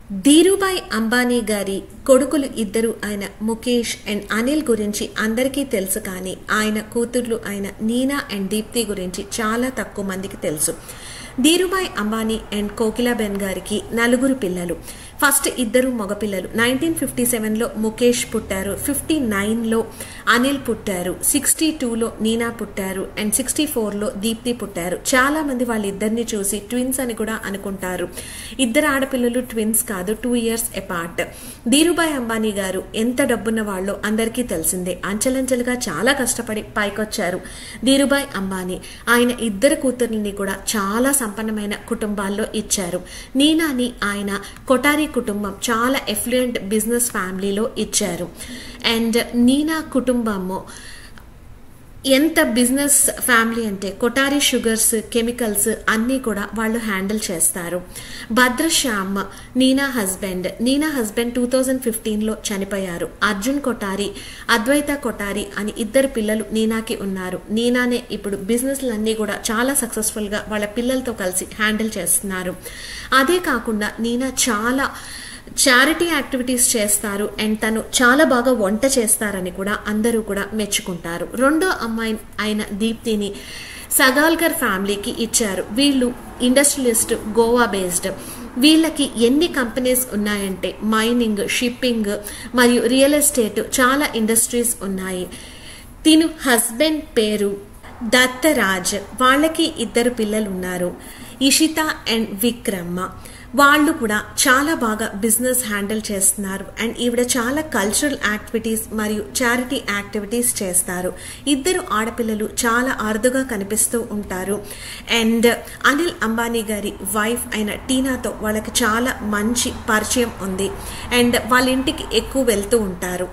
ధీరుభాయ్ అంబానీ గారి కొడుకులు ఇద్దరు అయిన ముఖేష్ అండ్ అనిల్ గురించి అందరికీ తెలుసు. కానీ ఆయన కూతుర్లు అయిన నీనా అండ్ దీప్తి గురించి చాలా తక్కువ మందికి తెలుసు. ధీరుభాయ్ అంబానీ అండ్ కోకిలాబెన్ గారికి 4 పిల్లలు. ఫస్ట్ ఇద్దరు మగపిల్లలు. 1957లో ముఖేష్ పుట్టారు, 59లో అనిల్ పుట్టారు, 62లో నీనా పుట్టారు అండ్ 64లో దీప్తి పుట్టారు. చాలా మంది వాళ్ళిద్దరిని చూసి ట్విన్స్ అని కూడా అనుకుంటారు. ఇద్దరు ఆడపిల్లలు ట్విన్స్ కాదు, 2 years అపార్ట్. ధీరుభాయ్ అంబానీ గారు ఎంత డబ్బున్న వాళ్ళో అందరికీ తెలిసిందే. అంచెలంచెలుగా చాలా కష్టపడి పైకొచ్చారు ధీరుభాయ్ అంబానీ. ఆయన ఇద్దరు కూతుర్ని కూడా చాలా సంపన్నమైన కుటుంబాల్లో ఇచ్చారు. నీనాని ఆయన కొటారి కుటుంబం చాలా ఎఫ్లూయెంట్ బిజినెస్ ఫ్యామిలీలో ఇచ్చారు. అండ్ నీనా కుటుంబము ఎంత బిజినెస్ ఫ్యామిలీ అంటే కొటారి షుగర్స్, కెమికల్స్ అన్నీ కూడా వాళ్ళు హ్యాండిల్ చేస్తారు. భద్రశ్యామ్ నీనా హస్బెండ్ 2015లో చనిపోయారు. అర్జున్ కొటారి, అద్వైత కొటారి అని 2 పిల్లలు నీనాకి ఉన్నారు. నీనానే ఇప్పుడు బిజినెస్లన్నీ కూడా చాలా సక్సెస్ఫుల్గా వాళ్ళ పిల్లలతో కలిసి హ్యాండిల్ చేస్తున్నారు. అదే కాకుండా నీనా చాలా చారిటీ యాక్టివిటీస్ చేస్తారు అండ్ తను చాలా బాగా వంట చేస్తారని కూడా అందరూ కూడా మెచ్చుకుంటారు. రెండో అమ్మాయి అయిన దీప్తిని సగాల్కర్ ఫ్యామిలీకి ఇచ్చారు. వీళ్ళు ఇండస్ట్రియలిస్ట్, గోవా బేస్డ్. వీళ్ళకి ఎన్ని కంపెనీస్ ఉన్నాయంటే మైనింగ్, షిప్పింగ్ మరియు రియల్ ఎస్టేట్ చాలా ఇండస్ట్రీస్ ఉన్నాయి. తిను హస్బెండ్ పేరు దత్తరాజ్. వాళ్ళకి 2 పిల్లలు ఉన్నారు, ఇషిత అండ్ విక్రమ్. వాళ్ళు కూడా చాలా బాగా బిజినెస్ హ్యాండిల్ చేస్తున్నారు అండ్ ఈవిడ చాలా కల్చరల్ యాక్టివిటీస్ మరియు చారిటీ యాక్టివిటీస్ చేస్తారు. 2 ఆడపిల్లలు చాలా అరుదుగా కనిపిస్తూ ఉంటారు. అండ్ అనిల్ అంబానీ గారి వైఫ్ అయిన టీనాతో వాళ్ళకి చాలా మంచి పరిచయం ఉంది అండ్ వాళ్ళ ఇంటికి ఎక్కువ వెళ్తూ ఉంటారు.